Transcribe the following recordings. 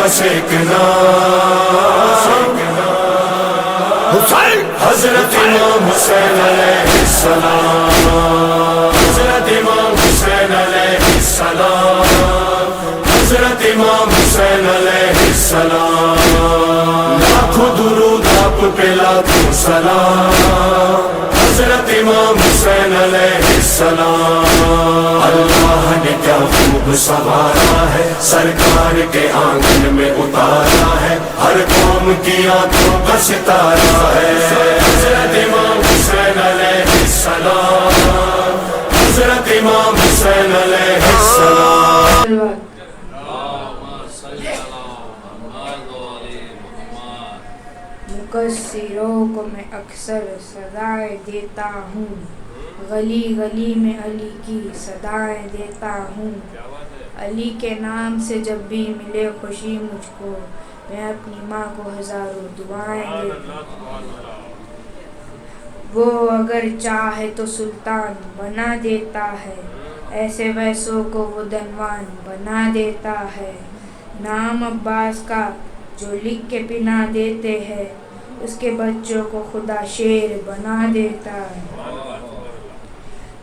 سیکنا حسین حضرت امام حسین علیہ السلام حضرت امام حسین علیہ السلام حضرت امام حسین علیہ السلام لاکھوں درود آپ پہ لاکھوں سلام حضرت امام حسین علیہ السلام اللہ نے کیا خوب سنوارا ہے سرکار کے آنگن میں اتارا ہے ہر قوم کی آنکھوں کا ستارہ ہے حضرت امام حسین علیہ السلام حضرت امام حسین علیہ السلام مقصروں کو میں اکثر سزائیں دیتا ہوں گلی گلی میں علی کی صدائیں دیتا ہوں علی کے نام سے جب بھی ملے خوشی مجھ کو میں اپنی ماں کو ہزاروں دعائیں دیتا ہوں وہ اگر چاہے تو سلطان بنا دیتا ہے ایسے ویسوں کو وہ دنوان بنا دیتا ہے نام عباس کا جو لکھ کے پنا دیتے ہیں اس کے بچوں کو خدا شیر بنا دیتا ہے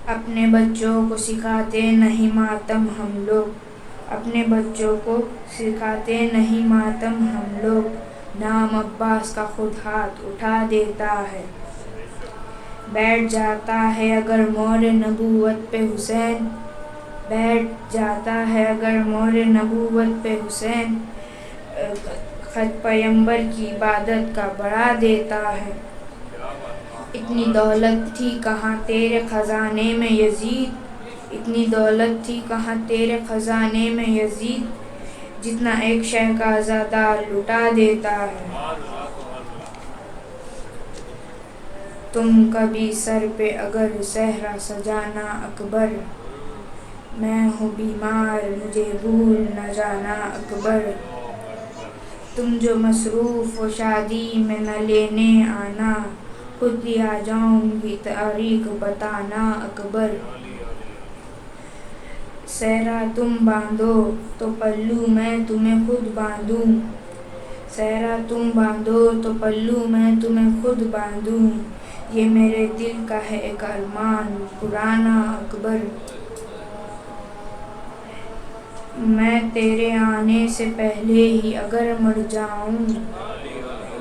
اپنے بچوں کو سکھاتے نہیں ماتم ہم لوگ اپنے بچوں کو سکھاتے نہیں ماتم ہم لوگ نام عباس کا خود ہاتھ اٹھا دیتا ہے بیٹھ جاتا ہے اگر مور نبوت پہ حسین بیٹھ جاتا ہے اگر مور نبوت پہ حسین خط پیمبر کی عبادت کا بڑھا دیتا ہے اتنی دولت تھی کہاں تیرے خزانے میں یزید اتنی دولت تھی کہاں تیرے خزانے میں یزید جتنا ایک شہ کا عزادار لٹا دیتا ہے تم کبھی سر پہ اگر صحرا سجانا اکبر میں ہوں بیمار مجھے بھول نہ جانا اکبر تم جو مصروف و شادی میں نہ لینے آنا خود ہی آ جاؤں گی تاریخ بتانا اکبر صحرا تم باندھو تو پلو میں تمہیں خود باندھوں صحرا تم باندھو تو پلو میں تمہیں خود باندھوں یہ میرے دل کا ہے ایک ارمان پرانا اکبر میں تیرے آنے سے پہلے ہی اگر مر جاؤں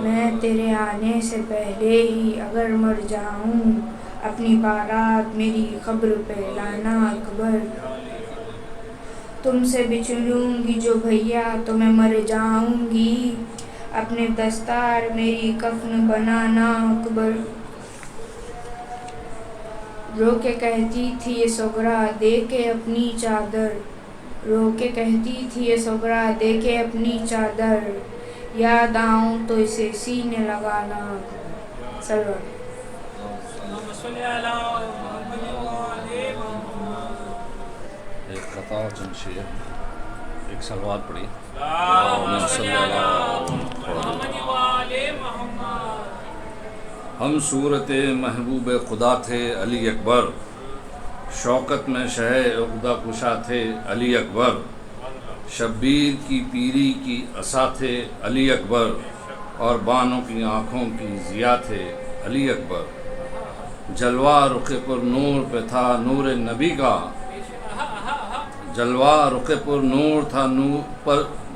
میں تیرے آنے سے پہلے ہی اگر مر جاؤں اپنی بارات میری قبر پہ لانا اکبر تم سے بچھڑوں گی جو بھیا تو میں مر جاؤں گی اپنے دستار میری کفن بنانا اکبر رو کے کہتی تھی یہ سغرا دے کے اپنی چادر رو کے کہتی تھی یہ سغرا دے کے اپنی چادر یاد آؤں تو اسے سینے لگانا سلام ایک قطع جمشید ایک سلوات پڑھی ہم صورت محبوب خدا تھے علی اکبر شوکت میں شہ عقدہ کشا تھے علی اکبر شبیر کی پیری کی عصا تھے علی اکبر اور بانوں کی آنکھوں کی ضیا تھے علی اکبر جلوہ رخ پر نور پہ تھا نور نبی کا جلوہ رخ پر نور تھا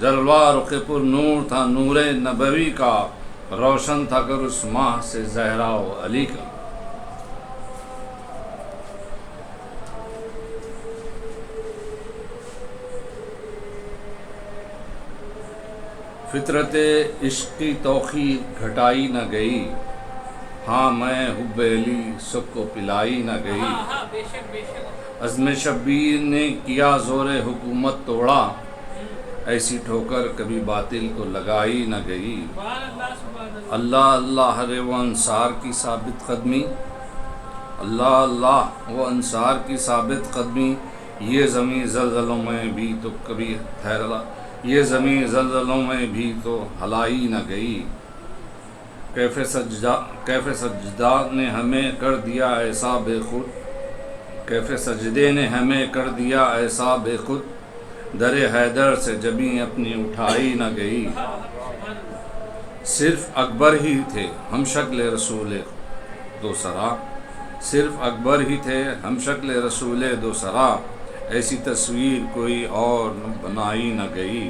جلوہ رخ پر نور تھا نور نبوی کا روشن تھا گر اس ماہ سے زہرا و علی کا فطرت عشق کی توقیر گھٹائی نہ گئی ہاں میں حب علی سب کو پلائی نہ گئی عزم شبیر نے کیا زور حکومت توڑا ایسی ٹھوکر کبھی باطل کو لگائی نہ گئی اللہ اللہ ہے وہ انصار کی ثابت قدمی اللہ اللہ وہ انصار کی ثابت قدمی یہ زمین زلزلوں میں بھی تو کبھی یہ زمین زلزلوں میں بھی تو ہلائی نہ گئی کیف سجدہ نے ہمیں کر دیا ایسا بے خود کیف سجدے نے ہمیں کر دیا ایسا بے خود در حیدر سے جبیں اپنی اٹھائی نہ گئی، صرف اکبر ہی تھے ہم شکل رسول دو سرا، صرف اکبر ہی تھے ہم شکل رسول دو سرا، ایسی تصویر کوئی اور بنائی نہ گئی۔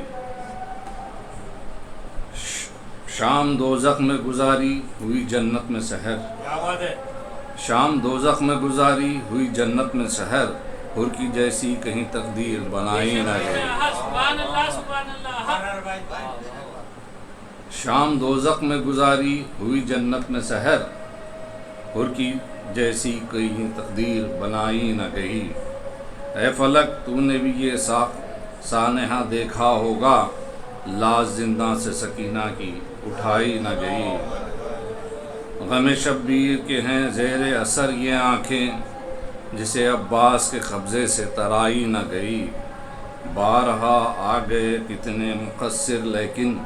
شام دوزخ میں گزاری ہوئی جنت میں سحر، شام دوزخ میں گزاری ہوئی جنت میں سحر، حر کی جیسی کہیں تقدیر بنائی نہ گئی۔ شام دوزخ میں گزاری ہوئی جنت میں سحر، حر کی جیسی کہیں تقدیر بنائی نہ گئی۔ اے فلک تو نے بھی یہ سانحہ دیکھا ہوگا، لاش زندہ سے سکینہ کی اٹھائی نہ گئی۔ غم شبیر کے ہیں زیر اثر یہ آنکھیں، جسے عباس کے قبضے سے ترائی نہ گئی۔ بارہا آ گئے کتنے مقصر لیکن،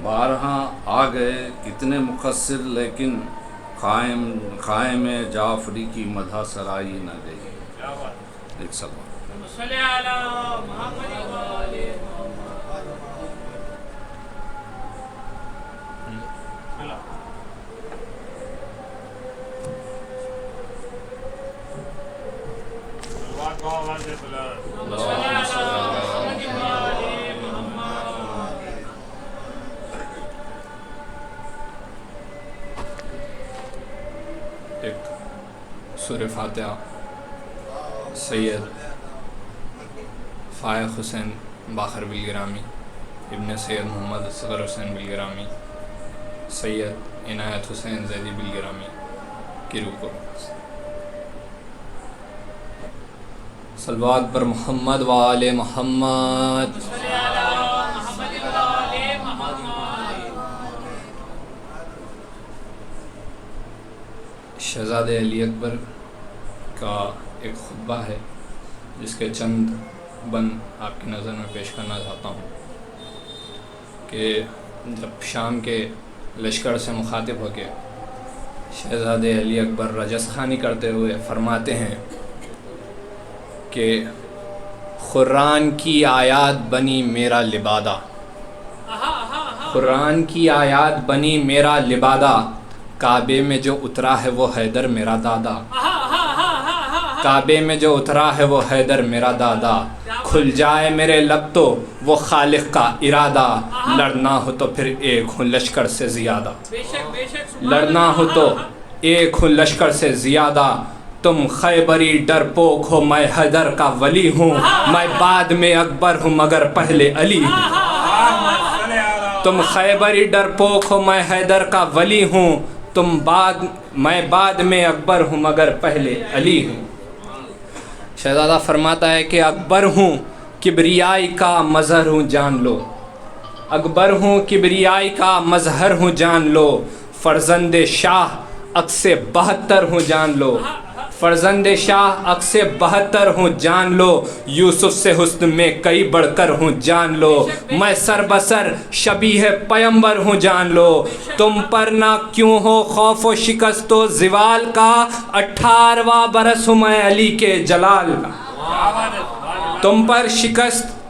بارہا آ گئے کتنے مقصر لیکن، قائم جعفری کی مدح سرائی نہ گئی۔ ایک سلام ایک سورہ فاتحہ سید فائق حسین باخر بالگرامی ابن سید محمد اصغر حسین بالگرامی سید عنایت حسین زیدی بالگرامی کی روح کو صلوات پر محمد و آل محمد۔ شہزادہ علی اکبر کا ایک خطبہ ہے جس کے چند بند آپ کی نظر میں پیش کرنا چاہتا ہوں کہ جب شام کے لشکر سے مخاطب ہو کے شہزادہ علی اکبر رجس خوانی کرتے ہوئے فرماتے ہیں کہ قرآن کی آیات بنی میرا لبادہ، قرآن کی آیات بنی میرا لبادہ، کعبے میں جو اترا ہے وہ حیدر میرا دادا، کعبے میں جو اترا ہے وہ حیدر میرا دادا، کھل جائے میرے لب تو وہ خالق کا ارادہ، لڑنا ہو تو پھر ایک ہوں لشکر سے زیادہ، لڑنا ہو تو ایک ہوں لشکر سے زیادہ، تم خیبری ڈرپوک ہو میں حیدر کا ولی ہوں، میں بعد میں اکبر ہوں مگر پہلے علی ہوں، تم خیبری ڈرپوک ہو میں حیدر کا ولی ہوں، میں بعد میں اکبر ہوں مگر پہلے علی ہوں۔ شہزادہ فرماتا ہے کہ اکبر ہوں کبریائی کا مظہر ہوں جان لو، اکبر ہوں کبریائی کا مظہر ہوں جان لو، فرزند شاہ عکس 72 ہوں جان لو، فرزند شاہ عکس 72 ہوں جان لو، یوسف سے حسن میں کئی بڑھ کر ہوں جان لو، میں سر بسر شبیہ پیمبر ہوں جان لو، تم پر نہ کیوں ہو خوف و شکست و زوال کا، 18واں برس ہوں میں علی کے جلال کا،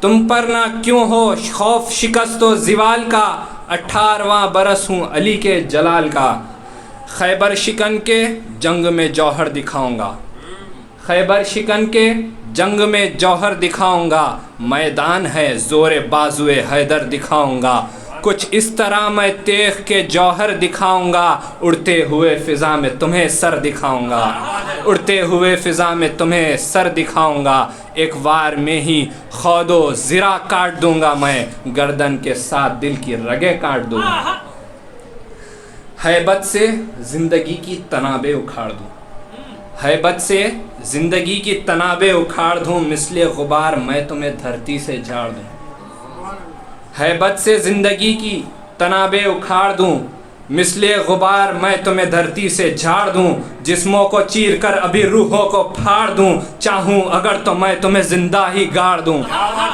تم پر نہ کیوں ہو خوف شکست و زوال کا، 18واں برس ہوں علی کے جلال کا، خیبر شکن کے جنگ میں جوہر دکھاؤں گا، خیبر شکن کے جنگ میں جوہر دکھاؤں گا، میدان ہے زور بازوئے حیدر دکھاؤں گا، کچھ اس طرح میں تیغ کے جوہر دکھاؤں گا، اڑتے ہوئے فضا میں تمہیں سر دکھاؤں گا، اڑتے ہوئے فضا میں تمہیں سر دکھاؤں گا، ایک وار میں ہی خود و زرا کاٹ دوں گا میں، گردن کے ساتھ دل کی رگیں کاٹ دوں گا، ہیبت سے زندگی کی تنابیں اکھاڑ دوں، ہیبت سے زندگی کی تنابیں اکھاڑ دوں، مثل غبار میں تمہیں دھرتی سے جھاڑ دوں، ہیبت سے زندگی کی تنابیں اکھاڑ دوں، مثل غبار میں تمہیں دھرتی سے جھاڑ دوں، جسموں کو چیر کر ابھی روحوں کو پھاڑ دوں، چاہوں اگر تو میں تمہیں زندہ ہی گاڑ دوں،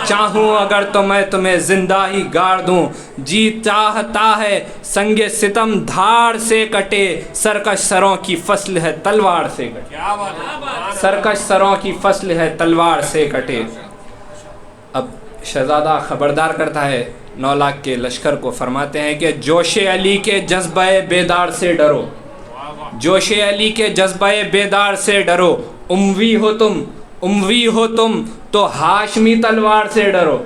چاہوں اگر تو میں تمہیں زندہ ہی گاڑ دوں، جی چاہتا ہے سنگ ستم دھاڑ سے کٹے، سرکش سروں کی فصل ہے تلوار سے کٹے، سرکش سروں کی فصل ہے تلوار سے کٹے، اب شہزادہ خبردار کرتا ہے 9 لاکھ کے لشکر کو، فرماتے ہیں کہ جوش علی کے جذبہ بیدار سے ڈرو، جوش علی کے جذبہ بیدار سے ڈرو، اموی ہو تم تو ہاشمی تلوار سے ڈرو،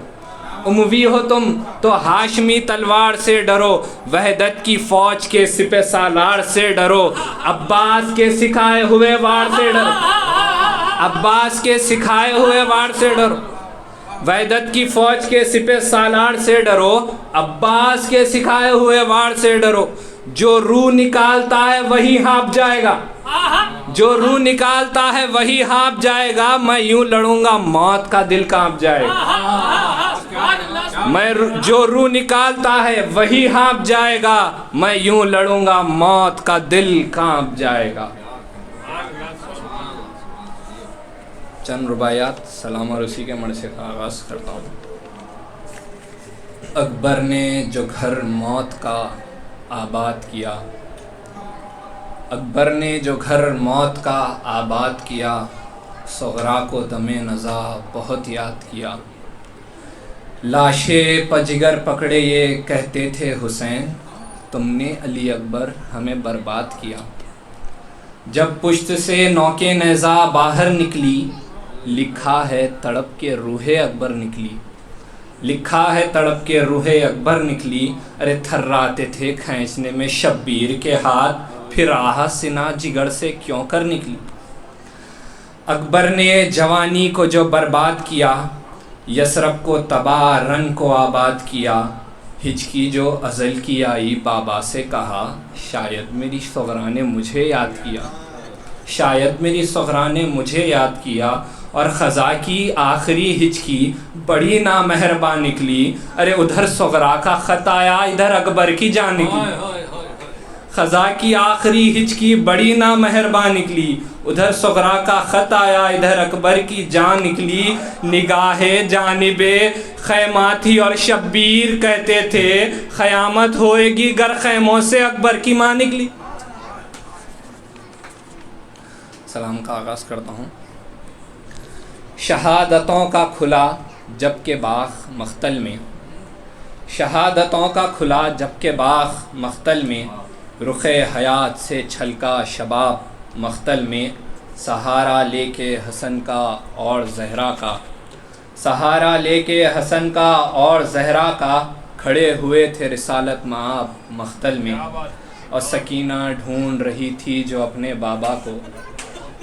اموی ہو تم تو ہاشمی تلوار سے ڈرو، وحدت کی فوج کے سپہ سالار سے ڈرو، عباس کے سکھائے ہوئے وار سے ڈرو، عباس کے سکھائے ہوئے وار سے ڈرو، وحدت کی فوج کے سپہ سالار سے ڈرو، عباس کے سکھائے ہوئے وار سے ڈرو، جو روح نکالتا ہے وہی ہانپ جائے گا، جو روح نکالتا ہے وہی ہانپ جائے گا، میں یوں لڑوں گا موت کا دل کانپ جائے گا، میں جو روح نکالتا ہے وہی ہانپ جائے گا، میں یوں لڑوں گا موت کا دل کانپ جائے گا۔ چند رباعیات سلام اور اسی کے مرثے کا آغاز کرتا ہوں۔ اکبر نے جو گھر موت کا آباد کیا، اکبر نے جو گھر موت کا آباد کیا، صغرا کو دم نزا بہت یاد کیا، لاشیں پجگر پکڑے یہ کہتے تھے حسین، تم نے علی اکبر ہمیں برباد کیا، جب پشت سے نوکے نیزہ باہر نکلی، لکھا ہے تڑپ کے روح اکبر نکلی، لکھا ہے تڑپ کے روح اکبر نکلی، ارے تھراتے تھے کھینچنے میں شبیر کے ہاتھ، پھر آہ سنا جگر سے کیوں کر نکلی۔ اکبر نے جوانی کو جو برباد کیا، یثرب کو تباہ رن کو آباد کیا، ہچکی جو ازل کی آئی بابا سے کہا، شاید میری صغرا نے مجھے یاد کیا، شاید میری صغرا نے مجھے یاد کیا، اور خزاں کی آخری ہچکی بڑی نامہربان نکلی، ارے ادھر صغرا کا خط آیا ادھر اکبر کی جان نکلی، خزاں کی آخری ہچکی بڑی نامہربان نکلی، ادھر صغرا کا خط آیا ادھر اکبر کی جان نکلی، نگاہ جانب خیمہ تھی اور شبیر کہتے تھے، قیامت ہوئے گی گر خیموں سے اکبر کی ماں نکلی۔ سلام کا آغاز کرتا ہوں۔ شہادتوں کا کھلا جب کہ باغ مختل میں، شہادتوں کا کھلا جب کہ باغ مختل میں، رخ حیات سے چھلکا شباب مختل میں، سہارا لے کے حسن کا اور زہرا کا، سہارا لے کے حسن کا اور زہرا کا، کھڑے ہوئے تھے رسالت مآب مختل میں، اور سکینہ ڈھونڈ رہی تھی جو اپنے بابا کو،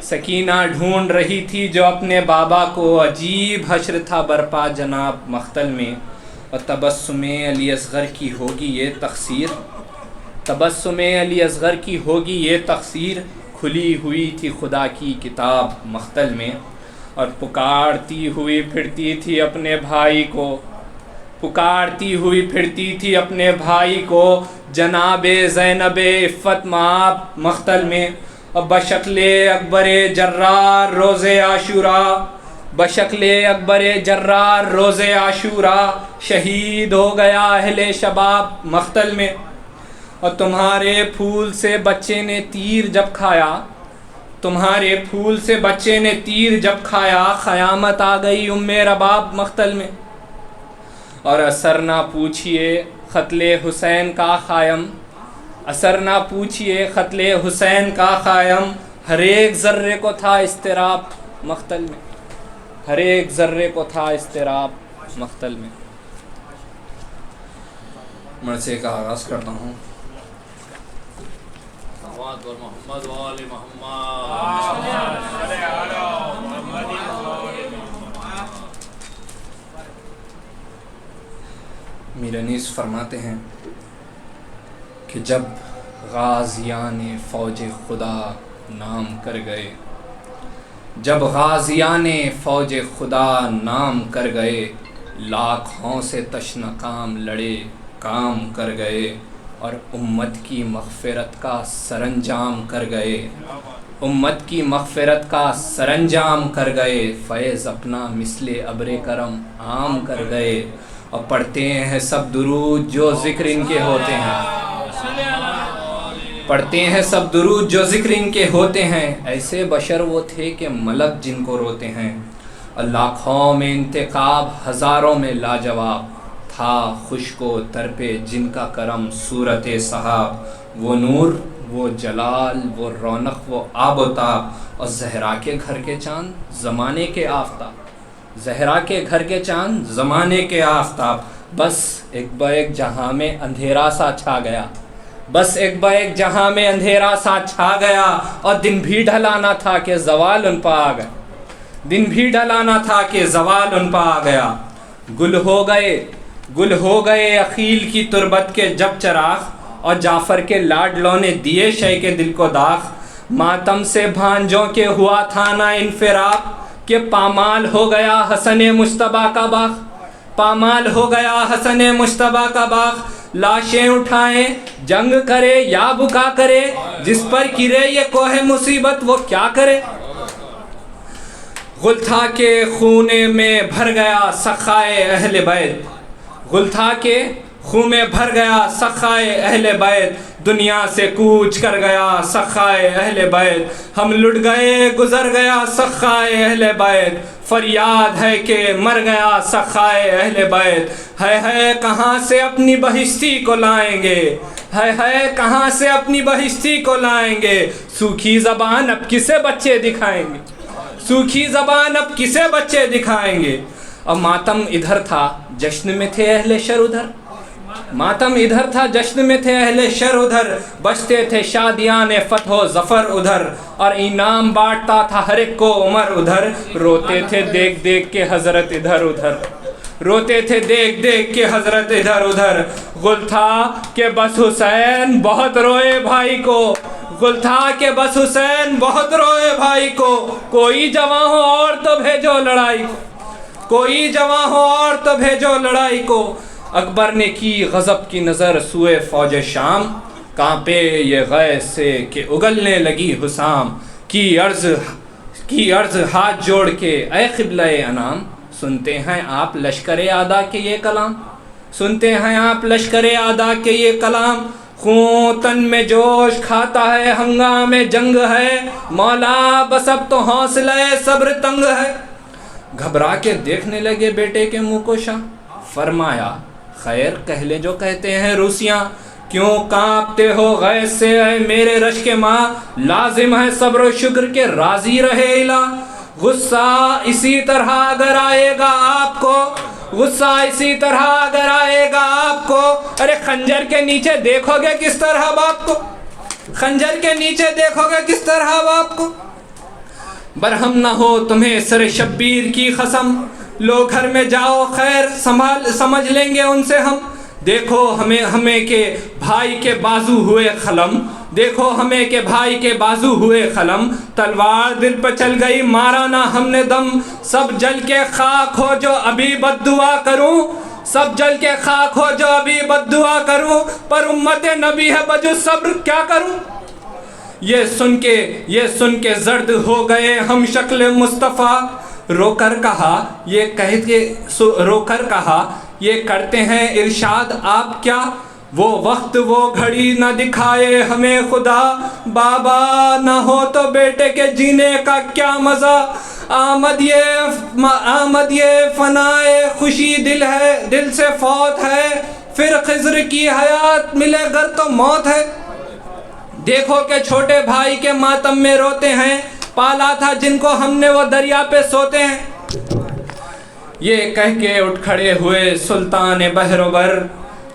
سکینہ ڈھونڈ رہی تھی جو اپنے بابا کو، عجیب حشر تھا برپا جناب مختل میں، اور تبسم علی اصغر کی ہوگی یہ تقصیر، تبسم علی اصغر کی ہوگی یہ تقصیر، کھلی ہوئی تھی خدا کی کتاب مختل میں، اور پکارتی ہوئی پھرتی تھی اپنے بھائی کو، پکارتی ہوئی پھرتی تھی اپنے بھائی کو، جناب زینب عفت مآب مختل میں، اور بشکل اکبر جرار روز عاشوراء، بشکل اکبر جرار روز عاشوراء، شہید ہو گیا اہل شباب مختل میں، اور تمہارے پھول سے بچے نے تیر جب کھایا، تمہارے پھول سے بچے نے تیر جب کھایا، قیامت آ گئی ام رباب مختل میں، اور اثر نہ پوچھئے قتل حسین کا قائم، اثر نہ پوچھئے قتل حسین کا قائم، ہر ایک ذرے کو تھا اضطراب مختل میں، ہر ایک ذرے کو تھا اضطراب مختل میں۔ مرثے کا آغاز کرتا ہوں۔ محمد وآل محمد، میر انیس فرماتے ہیں کہ جب غازیان فوج خدا نام کر گئے، جب غازیان فوج خدا نام کر گئے، لاکھوں سے تشنہ کام لڑے کام کر گئے، اور امت کی مغفرت کا سرانجام کر گئے، امت کی مغفرت کا سرانجام کر گئے، فیض اپنا مثل ابر کرم عام کر گئے، اور پڑھتے ہیں سب درود جو ذکر ان کے ہوتے ہیں، پڑھتے ہیں سب درود جو ذکر ان کے ہوتے ہیں، ایسے بشر وہ تھے کہ ملک جن کو روتے ہیں، لاکھوں میں انتخاب ہزاروں میں لاجواب تھا خشک و تر پہ جن کا کرم صورت صحاب وہ نور وہ جلال وہ رونق وہ آب و تاب اور زہرا کے گھر کے چاند زمانے کے آفتاب زہرا کے گھر کے چاند زمانے کے آفتاب بس ایک با ایک جہاں میں اندھیرا سا چھا گیا بس ایک با ایک جہاں میں اندھیرا سا چھا گیا اور دن بھی ڈھلانا تھا کہ زوال ان پہ آ گیا دن بھی ڈھلانا تھا کہ زوال ان پہ آ گیا گل ہو گئے عقیل کی تربت کے جب چراغ اور جعفر کے لاڈلوں نے دیے شے کے دل کو داغ ماتم سے بھانجوں کے ہوا تھا نا انفراق کہ پامال ہو گیا حسن مجتبیٰ کا باغ پامال ہو گیا حسن مجتبیٰ کا باغ لاشیں اٹھائیں جنگ کرے یا بکا کرے جس پر گرے یہ کوہ مصیبت وہ کیا کرے غلطہ کے خونے میں بھر گیا سخائے اہل بیت غلطہ کے خون میں بھر گیا سخائے اہل بیت دنیا سے کوچ کر گیا سخائے اہل بیت ہم لٹ گئے گزر گیا سخائے اہل بیت فریاد ہے کہ مر گیا سخائے اہل بیت ہے کہاں سے اپنی بہشتی کو لائیں گے ہے کہاں سے اپنی بہشتی کو لائیں گے سوکھی زبان اب کسے بچے دکھائیں گے سوکھی زبان اب کسے بچے دکھائیں گے اور ماتم ادھر تھا جشن میں تھے اہل شر ادھر ماتم ادھر تھا جشن میں تھے اہل شر ادھر بجتے تھے شادیان فتح و ظفر ادھر اور انعام بانٹتا تھا ہر ایک کو عمر ادھر روتے تھے دیکھ دیکھ کے حضرت ادھر ادھر روتے تھے دیکھ دیکھ کے حضرت ادھر ادھر گل تھا کہ بس حسین بہت روئے بھائی کو گل تھا کہ بس حسین بہت روئے بھائی کو کوئی جواں ہو اور تو بھیجو لڑائی کو کوئی جواں ہو اور تو بھیجو لڑائی کو اکبر نے کی غضب کی نظر سوئے فوج شام کانپے یہ غیظ سے کہ اگلنے لگی حسام کی عرض ہاتھ جوڑ کے اے قبلہ انام سنتے ہیں آپ لشکر اعداء کے یہ کلام سنتے ہیں آپ لشکر اعداء کے یہ کلام خون تن میں جوش کھاتا ہے ہنگام جنگ ہے مولا بس اب تو حوصلہ صبر تنگ ہے گھبرا کے دیکھنے لگے بیٹے کے منہ کو شاہ فرمایا خیر کہہ لے جو کہتے ہیں روسیاں کیوں کانپتے ہو غیظ سے اے میرے رشک ماں لازم ہے صبر و شکر کے راضی رہے الہ غصہ اسی طرح اگر آئے گا آپ کو غصہ اسی طرح اگر آئے گا آپ کو ارے خنجر کے نیچے دیکھو گے کس طرح باپ کو خنجر کے نیچے دیکھو گے کس طرح باپ کو برہم نہ ہو تمہیں سر شبیر کی قسم لو گھر میں جاؤ خیر سمجھ لیں گے ان سے ہم دیکھو ہمیں کہ بھائی کے بازو ہوئے قلم دیکھو ہمیں کہ بھائی کے بازو ہوئے قلم تلوار دل پہ چل گئی مارا نہ ہم نے دم سب جل کے خاک ہو جو ابھی بد دعا کروں سب جل کے خاک ہو جو ابھی بد دعا کروں پر امت نبی ہے بجو صبر کیا کروں یہ سن کے زرد ہو گئے ہم شکل مصطفیٰ رو کر کہا یہ کرتے ہیں ارشاد آپ کیا وہ وقت وہ گھڑی نہ دکھائے ہمیں خدا بابا نہ ہو تو بیٹے کے جینے کا کیا مزہ آمد یہ فنائے خوشی دل سے فوت ہے پھر خضر کی حیات ملے گر تو موت ہے دیکھو کہ چھوٹے بھائی کے ماتم میں روتے ہیں پالا تھا جن کو ہم نے وہ دریا پہ سوتے ہیں یہ کہہ کے اٹھ کھڑے ہوئے سلطان بہروبر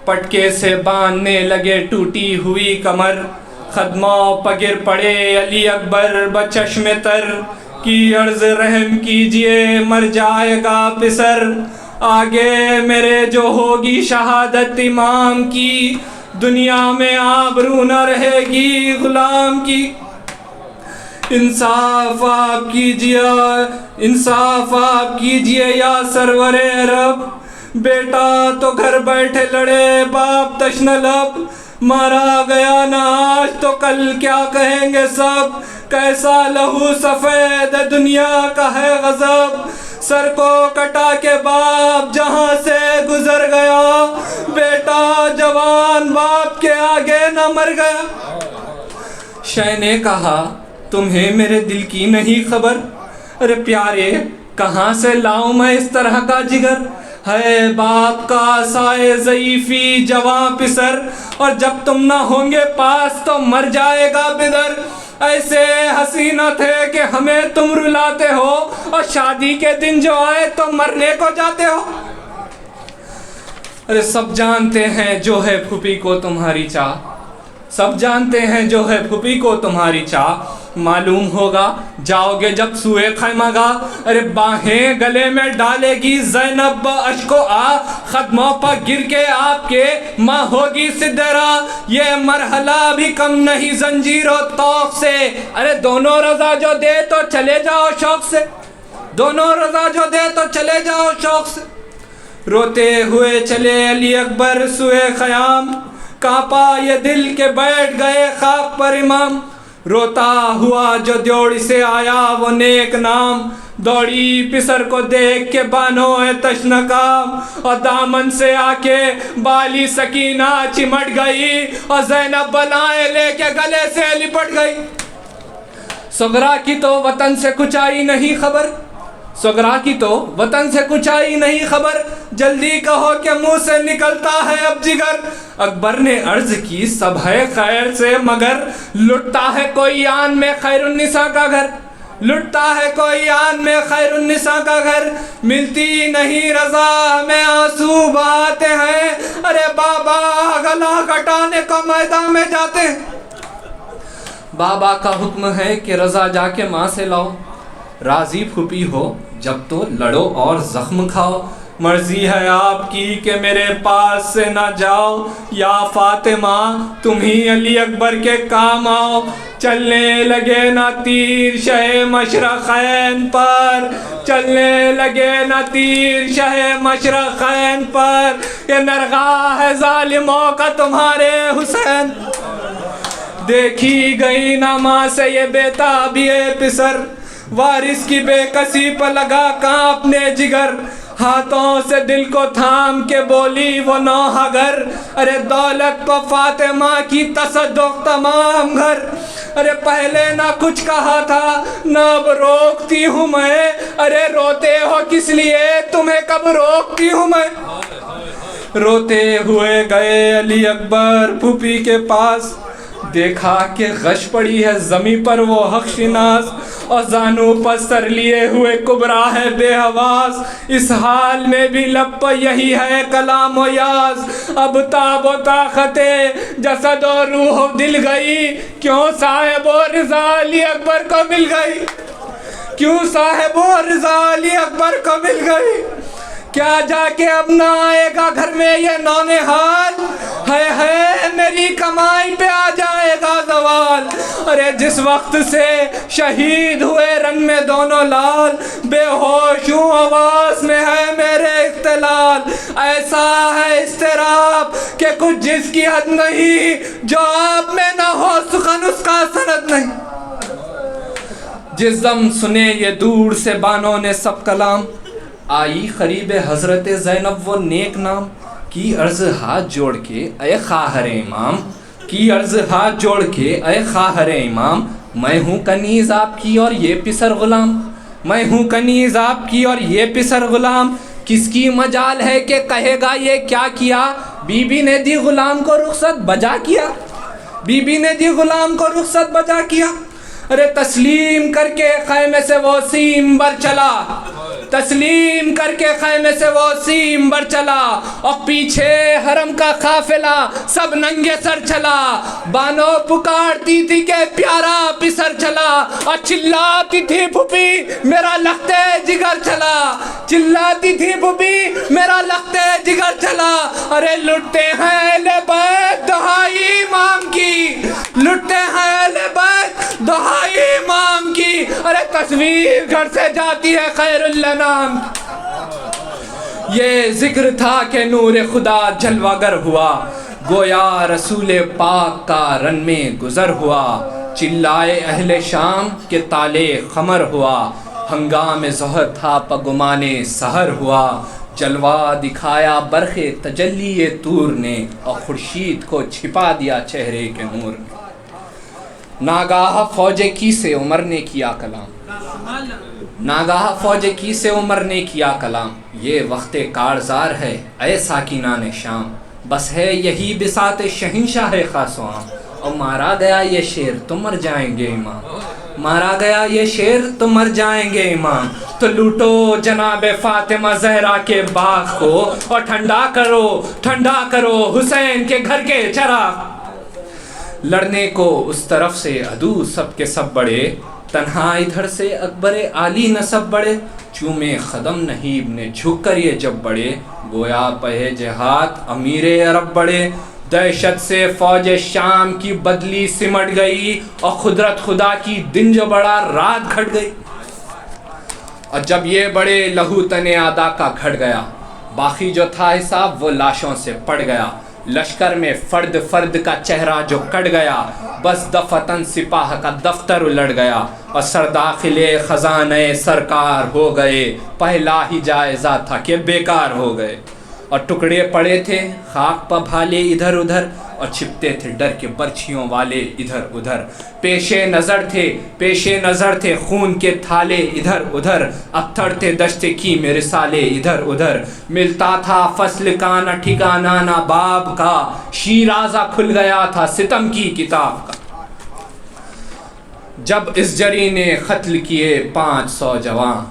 پٹکے سے باندھنے لگے ٹوٹی ہوئی کمر خدموں پگر پڑے علی اکبر بچشم تر کی عرض رحم کیجئے مر جائے گا پسر آگے میرے جو ہوگی شہادت امام کی دنیا میں آبرو نہ رہے گی غلام کی انصاف آپ کیجئے یا سرور عرب بیٹا تو گھر بیٹھے لڑے باپ تشنہ لب مارا گیا نہ آج تو کل کیا کہیں گے سب کیسا لہو سفید دنیا کا ہے غضب سر کو کٹا کے باپ جہاں سے گزر گیا بیٹا جوان باپ کے آگے نہ مر گیا شے نے کہا تمہیں میرے دل کی نہیں خبر ارے پیارے کہاں سے لاؤں میں اس طرح کا جگر؟ ہے باپ کا سائے ضعیفی جواں پسر، اور جب تم نہ ہوں گے پاس تو مر جائے گا بدر۔ ایسے حسینہ تھے کہ ہمیں تم رلاتے ہو، اور شادی کے دن جو آئے تو مرنے کو جاتے ہو۔ ارے سب جانتے ہیں جو ہے پھوپھی کو تمہاری چاہ، سب جانتے ہیں جو ہے پھوپھی کو تمہاری چاہ، معلوم ہوگا جاؤ گے جب سوئے خیمہ گاہ۔ ارے باہیں گلے میں ڈالے گی زینب اشکو آ، قدموں پر گر کے آپ کے ماں ہوگی سدرا۔ یہ مرحلہ بھی کم نہیں زنجیر و طوق سے، ارے دونوں رضا جو دے تو چلے جاؤ شوق سے، دونوں رضا جو دے تو چلے جاؤ شوق سے۔ روتے ہوئے چلے علی اکبر سوئے خیام، کانپا یہ دل کے بیٹھ گئے خاک پر امام۔ روتا ہوا جو دیوڑی سے آیا وہ نیک نام، دوڑی پسر کو دیکھ کے بانو تشنکام، اور دامن سے آ کے بالی سکینہ چمٹ گئی، اور زینب بلائیں لے کے گلے سے لپٹ گئی۔ صغرا کی تو وطن سے کچھ آئی نہیں خبر، صغرا کی تو وطن سے کچھ آئی نہیں خبر، جلدی کہو کہ منہ سے نکلتا ہے اب جگر۔ اکبر نے عرض کی سب ہے خیر سے مگر، لٹتا ہے کوئی آن میں خیر النساء کا گھر، لٹتا ہے کوئی آن میں خیر النساء کا گھر۔ ملتی نہیں رضا ہمیں آنسو بہاتے ہیں، ارے بابا گلا کٹانے کو میدان میں جاتے ہیں۔ بابا کا حکم ہے کہ رضا جا کے ماں سے لاؤ، راضی پھوپھی ہو جب تو لڑو اور زخم کھاؤ۔ مرضی ہے آپ کی کہ میرے پاس سے نہ جاؤ، یا فاطمہ تم ہی علی اکبر کے کام آؤ۔ چلنے لگے نہ تیر شہ مشرقین پر، چلنے لگے نہ تیر شہ مشرقین پر، یہ نرغہ ہے ظالموں کا تمہارے حسین۔ دیکھی گئی نہ ماں سے یہ بیتابی پسر، وارث کی بے کسی پر لگا کانپنے جگر۔ ہاتھوں سے دل کو تھام کے بولی وہ نوحہ گر، ارے دولت پہ فاطمہ کی تصدق تمام گھر۔ ارے پہلے نہ کچھ کہا تھا نہ اب روکتی ہوں میں، ارے روتے ہو کس لیے تمہیں کب روکتی ہوں میں۔ روتے ہوئے گئے علی اکبر پھوپھی کے پاس، دیکھا کہ غش پڑی ہے زمیں پر وہ حق شناس، اور زانو پر سر لیے ہوئے کبرا ہے بے حواس۔ اس حال میں بھی لب پر یہی ہے کلام و یاز، اب تاب و طاقت جسد و روح و دل گئی، کیوں صاحب و رضا علی اکبر کو مل گئی، کیوں صاحب و رضا علی اکبر کو مل گئی۔ کیا جا کے اب نہ آئے گا گھر میں یہ نونہال، ہے میری کمائی پہ آ جائے گا زوال۔ ارے جس وقت سے شہید ہوئے رن میں دونوں لال، بے ہوش ہوں آواز میں ہے میرے اختلال۔ ایسا ہے اضطراب کہ کچھ جس کی حد نہیں، جو آپ میں نہ ہو سخن اس کا سند نہیں۔ جس دم سنے یہ دور سے بانوں نے سب کلام، آئی قریب حضرت زینب وہ نیک نام، کی عرض ہاتھ جوڑ کے اے خواہر امام، کی عرض ہاتھ جوڑ کے اے خواہر امام، میں ہوں کنیز آپ کی اور یہ پسر غلام، میں ہوں کنیز آپ کی اور یہ پسر غلام۔ کس کی مجال ہے کہ کہے گا یہ کیا کیا، بی بی نے دی غلام کو رخصت بجا کیا، بی بی نے دی غلام کو رخصت بجا کیا۔ ارے تسلیم کر کے خیمے سے وہ سیم بر چلا، تسلیم کر کے خیمے سے وہ سیم بر چلا، اور پیچھے حرم کا قافلہ سب ننگے سر چلا۔ بانو پکارتی تھی کہ پیارا پسر چلا، اور چلاتی تھی پھوپھی میرا لختے جگر چلا، چلاتی تھی پھوپھی میرا لختے جگر چلا۔ ارے لٹتے ہیں اہل بیت دہائی امام کی، لٹتے ہیں اہل بیت دہائی امام کی۔ ارے تصویر گھر سے جاتی ہے خیر اللہ نام۔ یہ ذکر تھا کہ نور خدا جلوہ گر ہوا، گویا رسول پاک کا رن میں گزر ہوا۔ چلائے اہل شام کے تالے خمر ہوا، ہنگام ظہر تھا پگمانے سحر ہوا۔ جلوہ دکھایا برق تجلی طور نے، اور خورشید کو چھپا دیا چہرے کے نور نے۔ ناگاہ فوج کی سے عمر نے کیا کلام، ناگاہ فوج کی سے عمر نے کیا کلام، یہ وقت کارزار ہے اے ساکنان شام، بس ہے یہی بساط شہنشاہ خاص و عام، اور مارا گیا یہ شیر تو مر جائیں گے امام، مارا گیا یہ شیر تو مر جائیں گے امام، تو لوٹو جناب فاطمہ زہرا کے باغ کو اور ٹھنڈا کرو حسین کے گھر کے چراغ۔ لڑنے کو اس طرف سے عدو سب کے سب بڑے، تنہا ادھر سے اکبر عالی نسب بڑے، چومے قدم نہیب نے جھک کر یہ جب بڑے، گویا پہ جہاد امیر عرب بڑے، دہشت سے فوج شام کی بدلی سمٹ گئی، اور قدرت خدا کی دن جو بڑا رات گھٹ گئی۔ اور جب یہ بڑے لہو تنے آدھا کا گھٹ گیا، باقی جو تھا حساب وہ لاشوں سے پڑ گیا، لشکر میں فرد فرد کا چہرہ جو کٹ گیا، بس دفتن سپاہ کا دفتر الٹ گیا، اور سرداخلے خزانہ سرکار ہو گئے، پہلا ہی جائزہ تھا کہ بیکار ہو گئے، اور ٹکڑے پڑے تھے خاک پہ بھالے ادھر ادھر، اور چھپتے تھے ڈر کے برچھیوں والے ادھر ادھر، پیش نظر تھے خون کے تھالے ادھر ادھر، ابتر تھے دشت کی میں رسالے ادھر ادھر، ملتا تھا فصل کا نہ ٹھکانہ نہ باب کا، شیرازہ کھل گیا تھا ستم کی کتاب کا۔ جب اس جری نے قتل کیے 500 جوان،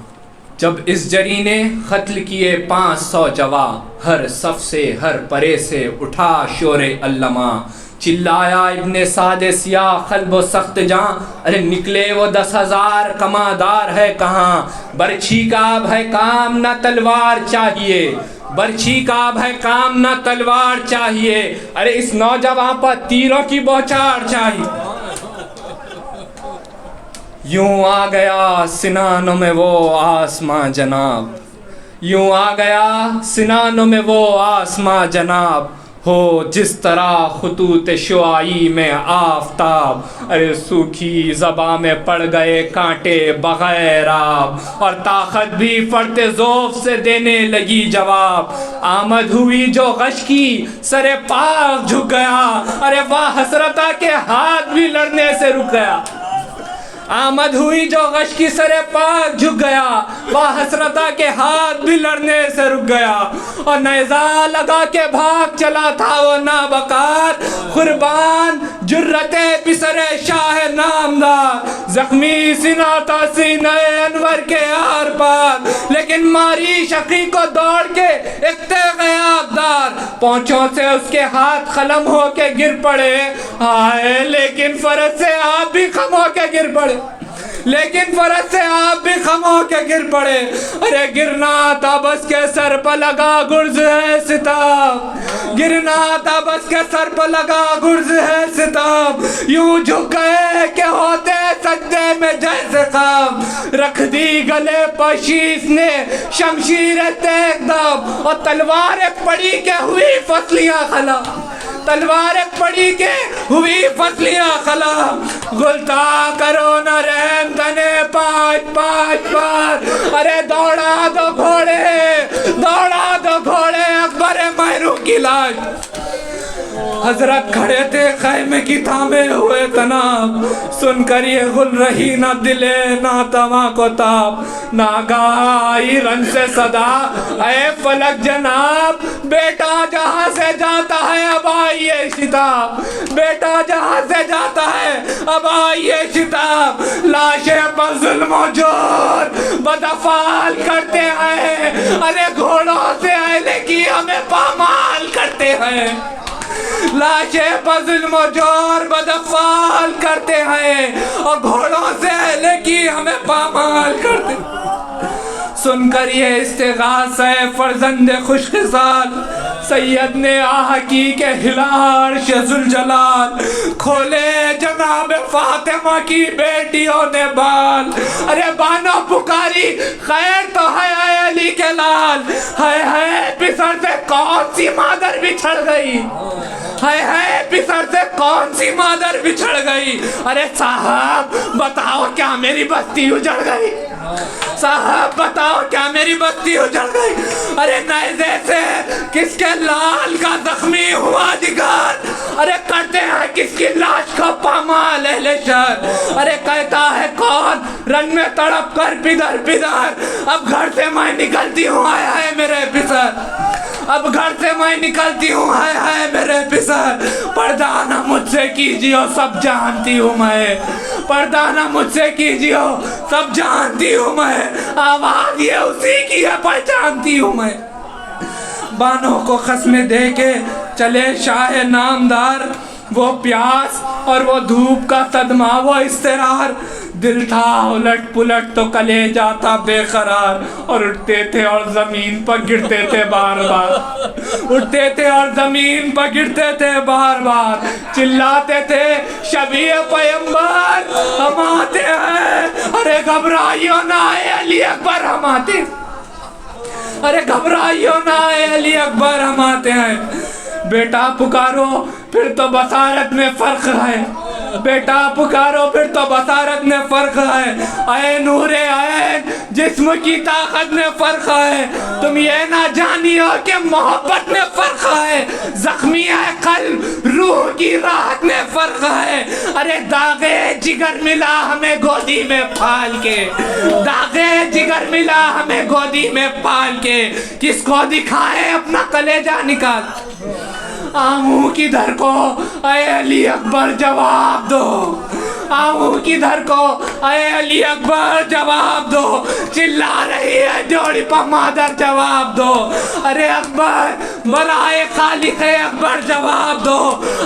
جب اس جری نے قتل کیے 500 جوان، ہر صف سے ہر پرے سے اٹھا شور علما، چلایا ابن سعد سیاہ قلب و سخت جاں، ارے نکلے وہ 10,000 کمادار ہے کہاں، برچھی کا اب ہے کام نہ تلوار چاہیے، برچھی کا اب ہے کام نہ تلوار چاہیے، ارے اس نوجوان پر تیروں کی بوچھار چاہیے۔ یوں آ گیا سنانوں میں وہ آسماں جناب، یوں آ گیا سنانوں میں وہ آسماں جناب، ہو جس طرح خطوط شعاعی میں آفتاب، ارے سوکھی زباں میں پڑ گئے کانٹے بغیر آب، اور طاقت بھی فرتے ذوف سے دینے لگی جواب، آمد ہوئی جو غش کی سر پاک جھک گیا، ارے واہ حسرتا کے ہاتھ بھی لڑنے سے رک گیا، آمد ہوئی جو غش کی سر پاک جھک گیا، وہ حسرتا کے ہاتھ بھی لڑنے سے رک گیا، اور نیزہ لگا کے بھاگ چلا تھا وہ نابکار، قربان جرت پسر شاہ نامدار، زخمی سینہ تھا سینہ انور کے آر پار، لیکن ماری شقی کو دوڑ کے اکتے گیا ابدار، پونچھوں سے اس کے ہاتھ قلم ہو کے گر پڑے، آئے لیکن فرض سے آپ بھی خم ہو کے گر پڑے، لیکن فرض سے آپ بھی خم ہو کے گر پڑے، ارے گرنا تھا بس کے سر پہ لگا گرز ہے ستاب، گرنا تھا بس کے سر پہ لگا گرز ہے ستاب، یوں جھک گئے کہ ہوتے سجدے میں جیسے خواب، رکھ دی گلے پر شیش نے شمشیر تیغ داب، اور تلوار پڑی کہ ہوئی فصلیاں خلا، تلوار پڑی کے ہوئی فصلیاں خلا، گلتا کرو نہ رحم تنے پانچ ارے دوڑا دو گھوڑے اکبر مہرو کی لاش، حضرت کھڑے تھے خیمے کی تھامے ہوئے تناب، سن کر یہ غل رہی نہ دلے نہ تواں کو تاب، ناگاہ آئی رن سے صدا اے فلک جناب، بیٹا جہاں سے جاتا ہے اب آئیے شتاب، بیٹا جہاں سے جاتا ہے اب آئیے شتاب، لاشیں پر ظلم و جور بدافعال کرتے ہیں، ارے گھوڑوں سے اہلِ کی ہمیں پامال کرتے ہیں، لاشیں پر ظلم و جور بدافعال کرتے ہیں، اور گھوڑوں سے اہلِ کی ہمیں پامال کرتے ہیں۔ سن کر یہ استغاثہ فرزند خوش خصال، سید نے آہ کی کہ ہلال ذوالجلال، کھولے جناب فاطمہ کی بیٹیوں نے بال، ارے بانو پکاری خیر تو ہے اے علی کے لال، ہے پسر سے کون سی مادر بچھڑ گئی، ہے پسر سے کون سی مادر بچھڑ گئی، ارے صاحب بتاؤ کیا میری بستی اجڑ گئی، صاحب بتاؤ کیا میری بستی اجڑ گئی؟ ارے نیزے سے کس کے لال کا زخمی ہوا جگر؟ ارے کرتے ہیں کس کی لاش کو پامال اہل شہر؟ ارے کہتا ہے کون رن میں تڑپ کر پدر پدر، اب گھر سے میں نکلتی ہوں ہائے ہائے میرے پسر، اب گھر سے میں نکلتی ہوں ہائے ہائے میرے پسر، پردہ نہ مجھ سے کیجیو سب جانتی ہوں میں، پردہ نہ مجھ سے کیجیو سب جانتی ہوں میں، آواز یہ اسی کی ہے پہچانتی ہوں میں۔ بانوں کو خصمیں دے کے چلے شاہ نامدار، وہ پیاس اور وہ دھوپ کا صدمہ وہ اضطرار، دل تھا الٹ پلٹ تو کلیجہ تھا بے قرار، اور اٹھتے تھے اور زمین پر گرتے تھے بار بار، اٹھتے تھے اور زمین پر گرتے تھے بار بار، چلاتے تھے شبیہ پیمبر ہم آتے ہیں، ارے گھبرائیو نہ اے علی اکبر ہم آتے ہیں، ارے گھبرائیو نہ اے علی اکبر ہم آتے ہیں۔ بیٹا پکارو پھر تو بصارت میں فرق ہے، بیٹا پکارو پھر تو بصارت میں فرق ہے، اے نور عین جسم کی طاقت میں فرق ہے، تم یہ نہ جانیو کہ محبت میں فرق ہے، زخمی ہے قلب روح کی راحت میں فرق ہے، ارے داغے جگر ملا ہمیں گودی میں پھال کے، داغے جگر ملا ہمیں گودی میں پھال کے، کس کو دکھائے اپنا کلیجہ نکال، آموں کی در کو اے علی اکبر جواب دو، آموں کی در کو اے علی اکبر جواب دو، چلا رہی ہے جوڑی پا مادر جواب دو، ارے اکبر برائے خالق اکبر جواب دو،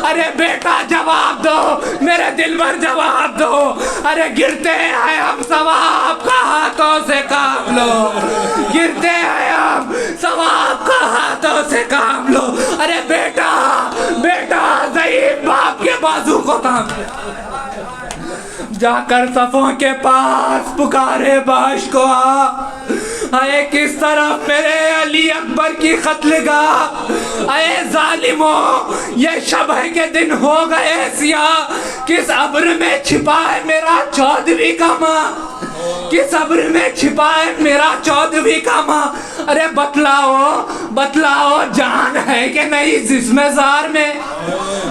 ارے بیٹا جواب دو، میرے دل بھر جواب دو، ارے گرتے ہیں ہم ثواب کا ہاتھوں سے کام لو، گرتے ہیں ہم ثواب کا ہاتھوں سے کام لو، ارے بیٹا بیٹا ضعیف باپ کے بازو کو تھام، جا کر صفوں کے پاس پکارے باش کو اے کس طرف میرے علی اکبر کی قتل گاہ، اے ظالموں یہ شب کے دن ہو گئے سیاہ، کس ابر میں چھپا ہے میرا 14ویں کا ماں، کس ابر میں چھپا ہے میرا 14ویں کا ماں، ارے بتلاؤ بتلاؤ جان ہے کہ نہیں جسم زار میں،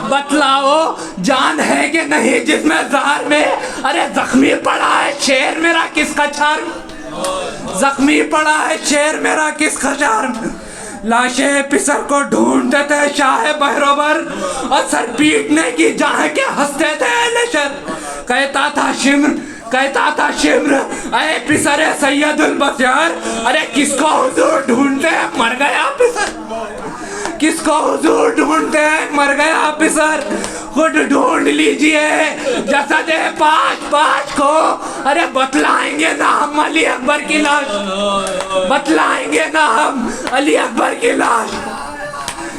بتلاؤ جان ہے کہ نہیں جسم زار میں، ارے زخمی پڑا ہے شیر میرا کس کچھار میں، زخمی پڑا ہے شیر میرا کس کچھار میں، لاشیں پسر کو ڈھونڈتے تھے شاہ بہروبر، اور سر پیٹنے کی جہاں کے ہنستے تھے اہل شر، کہتا تھا شمر اے پسر سید البشر، ارے کس کو حضور ڈھونڈتے ہیں مر گیا پسر، کس کو حضور ڈھونڈتے ہیں مر گیا پسر، خود ڈھونڈ لیجئے جسد پاش پاش کو، ارے بتلائیں گے نہ ہم علی اکبر کی لاش، بتلائیں گے نہ ہم علی اکبر کی لاش،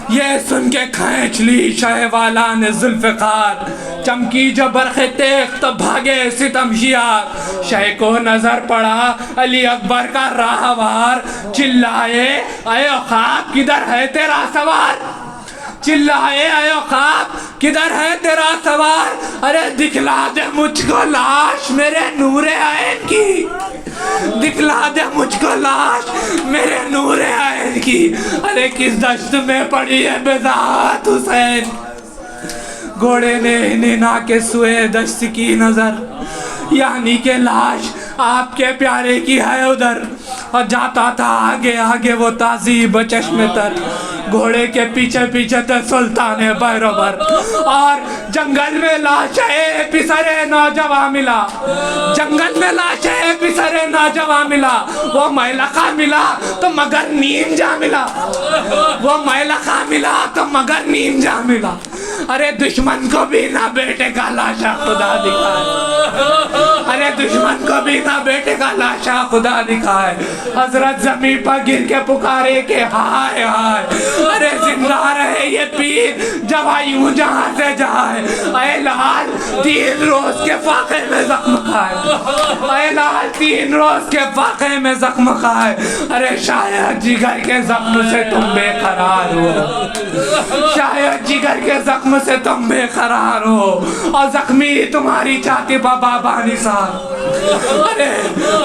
یہ سن کے کھینچ لی شاہ والا نے ذوالفقار، چمکی جو برق تیغ تو بھاگے ستم شیار، شاہ کو نظر پڑا علی اکبر کا راہوار، چلائے اے عقاب کدھر ہے تیرا سوار، چلائے اے عقاب کدھر ہے تیرا سوار، ارے دکھلا دے مجھ کو لاش میرے نور عین کی، دکھلا دے مجھ کو لاش میرے نور عین کی، ارے کس دشت میں پڑی ہے بذات حسین، گھوڑے نے نینا کے سوئے دشت کی نظر، یعنی کہ لاش آپ کے پیارے کی ہے ادھر، اور جاتا تھا آگے آگے وہ تہذیب چشم تر، گھوڑے کے پیچھے پیچھے تھے سلطان بہروبر، اور جنگل میں لاشیں پسر نوجوان ملا، جنگل میں لاشیں پسر نوجوان ملا، وہ میلخہ ملا تو مگر نیم جا ملا، وہ میلخہ ملا تو مگر نیم جا ملا، ارے دشمن کو بھی نہ بیٹے کا لاشا خدا دکھائے، ارے دشمن کو بھی نہ بیٹے کا لاشا خدا دکھائے، حضرت زمین پر گر کے پکارے کہ ہائے ہائے، ارے زندہ رہے یہ پیر جب یوں جہاں سے جائے، اے لال 3 روز کے فاقے میں زخم کھائے، اے شاہ لال 3 روز کے فاقے میں زخم کھائے. ارے شاید جگر کے زخم سے تم بے قرار ہو, شاید جگر کے زخم سے تم بے قرار ہو, اور زخمی تمہاری چھاتی پہ بابا نثار.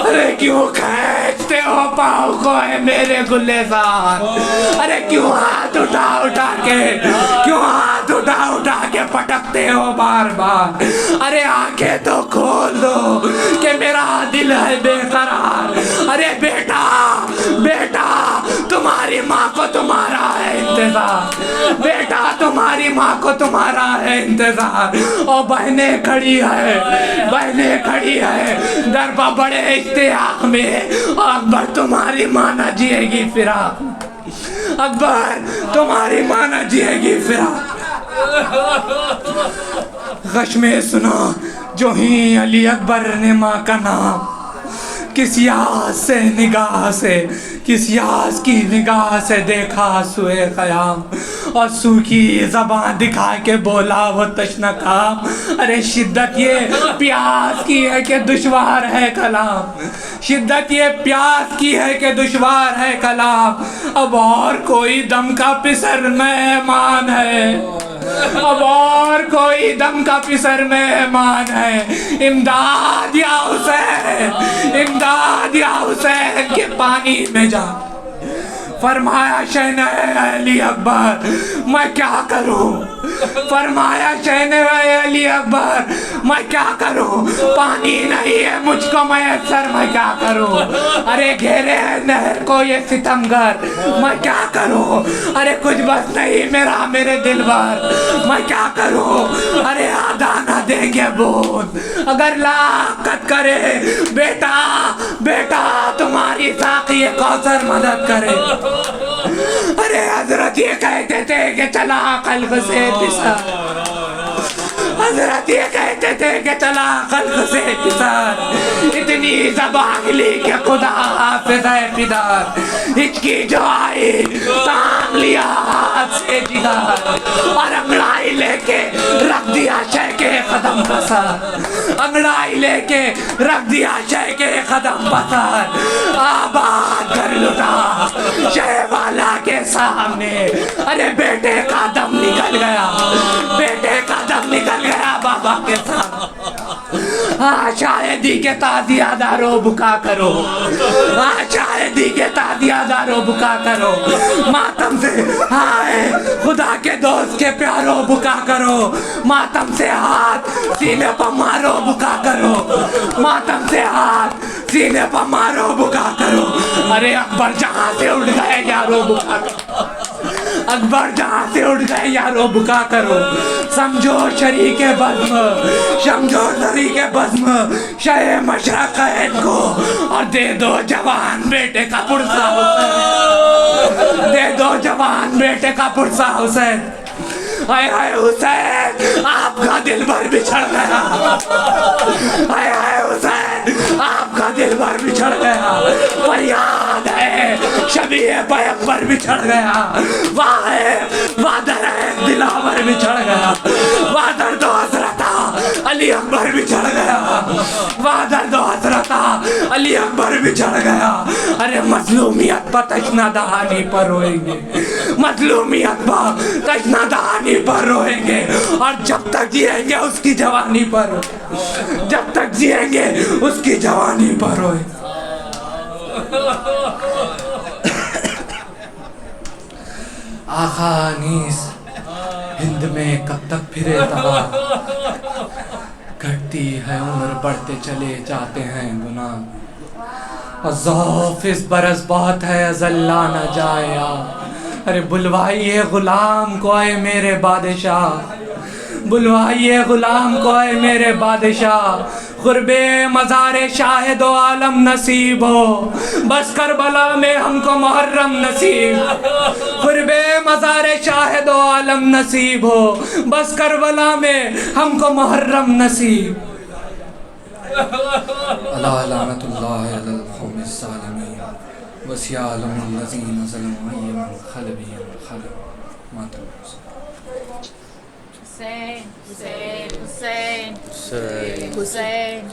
ارے کیوں کھینچتے ہو پاؤں کو ہے میرے گلے زار. ارے کیوں ہاتھ اٹھا اٹھا کے, کیوں ہاتھ اٹھا اٹھا کے پٹکتے ہو بار بار. ارے آنکھیں تو کھول دو کہ میرا دل ہے بے قرار. ارے بیٹا بیٹا تمہاری ماں کو تمہارا ہے انتظار, بیٹا تمہاری ماں کو تمہارا ہے انتظار. اور بہنیں کھڑی ہے, بہنیں کھڑی ہے در پہ بڑے اشتیاق میں. اکبر تمہاری ماں نہ جیے گی فراق, اکبر تمہاری ماں نہ جیے گی فراق. غش میں سنا جو ہی علی اکبر نے ماں کا نام, کس یاس سے نگاہ سے, کس یاس کی نگاہ سے دیکھا سوئے قیام, اور سو کی زبان دکھا کے بولا وہ تشنہ کام. ارے شدت یہ پیاس کی ہے کہ دشوار ہے کلام, شدت یہ پیاس کی ہے کہ دشوار ہے کلام. اب اور کوئی دم کا پسر مہمان ہے, اب اور کوئی دم کا پسر مہمان ہے. امداد یا حسین, امداد یا حسین کے پانی میں جا. فرمایا شہن علی اکبر میں کیا کروں, فرمایا شہن علی اکبر میں کیا کروں, پانی نہیں ہے مجھ کو میسر میں کیا کروں. ارے گھیرے ہے نہر کو یہ ستمگر میں کیا کروں. ارے کچھ بس نہیں میرا میرے دل بھر میں کیا کروں. ارے آدھا نہ دیں گے بول اگر لاقت کرے, بیٹا بیٹا تمہاری ساقی کوثر مدد کرے. ارے حضرت یہ کہتے تھے کہ چلا قلب سے پسر, حضرت یہ کہتے تھے کہ چلا قلب سے پسر. اتنی زبان لی کہ خدا حافظ ہے پدر, ہچکی جو آئی تام لیا ہاتھ سے جگر, اور انگڑائی لے کے رکھ دیا شے کے قدم پسر, انگڑائی لے کے رکھ دیا شے کے قدم پسر. آباد کر لٹا شے والا کے سامنے. ارے بیٹے کا دم نکل گیا, بیٹے کا دم نکل گیا بابا کے سامنے. ہاں شاہدی کے تازیہ دارو بکا کرو, ہاں شاہدی کے تازیہ دارو بکا کرو. ماتم سے ہائے خدا کے دوست کے پیارو بکا کرو, ماتم سے ہاتھ سینے پہ مارو بکا کرو, ماتم سے ہاتھ سینے پہ مارو بکا کرو. ارے اکبر جہاں سے اٹھ گئے یارو بکا کرو, اکبر جہاں سے اٹھ گئے یارو بکا کرو. سمجھو شریک بزم, سمجھو شریک بزم شہ مشرق ہے ان کو, اور دے دو جوان بیٹے کا پرسا حسین, دے دو جوان بیٹے کا پرسا حسین. ہائے ہائے حسین آپ کا دل بھر بچھڑ گیا, ہائے ہائے حسین آپ کا دل بھر بچھڑ گیا. فریاد ہے شبیہ پیغمبر بچھڑ گیا, واہ ہے وادر ہے دلاور بچھڑ گیا, وادر دو حضرتا علی اکبر بچھڑ گیا, وادر دو حضرتا علی اکبر بچھڑ گیا. ارے مظلومیت پر تشنہ دہانی پر روئیں گے, مظلومیت پر تشنہ دہانی پر روئیں گے, اور جب تک جیئیں گے اس کی جوانی پر, جب تک جیئیں گے اس کی جوانی پر روئیں. آقا انیس ہند میں کب تک پھرے تباہ, گھٹتی ہے عمر بڑھتے چلے جاتے ہیں گناہ. عذاب اس برس بات ہے ازلہ نہ جایا. ارے بلوائیے غلام کو اے میرے بادشاہ, بلوائیے غلام کو اے میرے بادشاہ. قرب مزار شاہد و عالم نصیب ہو, بس کربلا میں ہم کو محرم نصیب. قرب مزار شاہد و عالم نصیب ہو, بس کربلا میں ہم کو محرم نصیب. اللہ لعنت اللہ علی القوم الظالمین, وسیعلم الذین ظلموا ایما خلبی خلب ماتم. حسین حسین حسین حسین.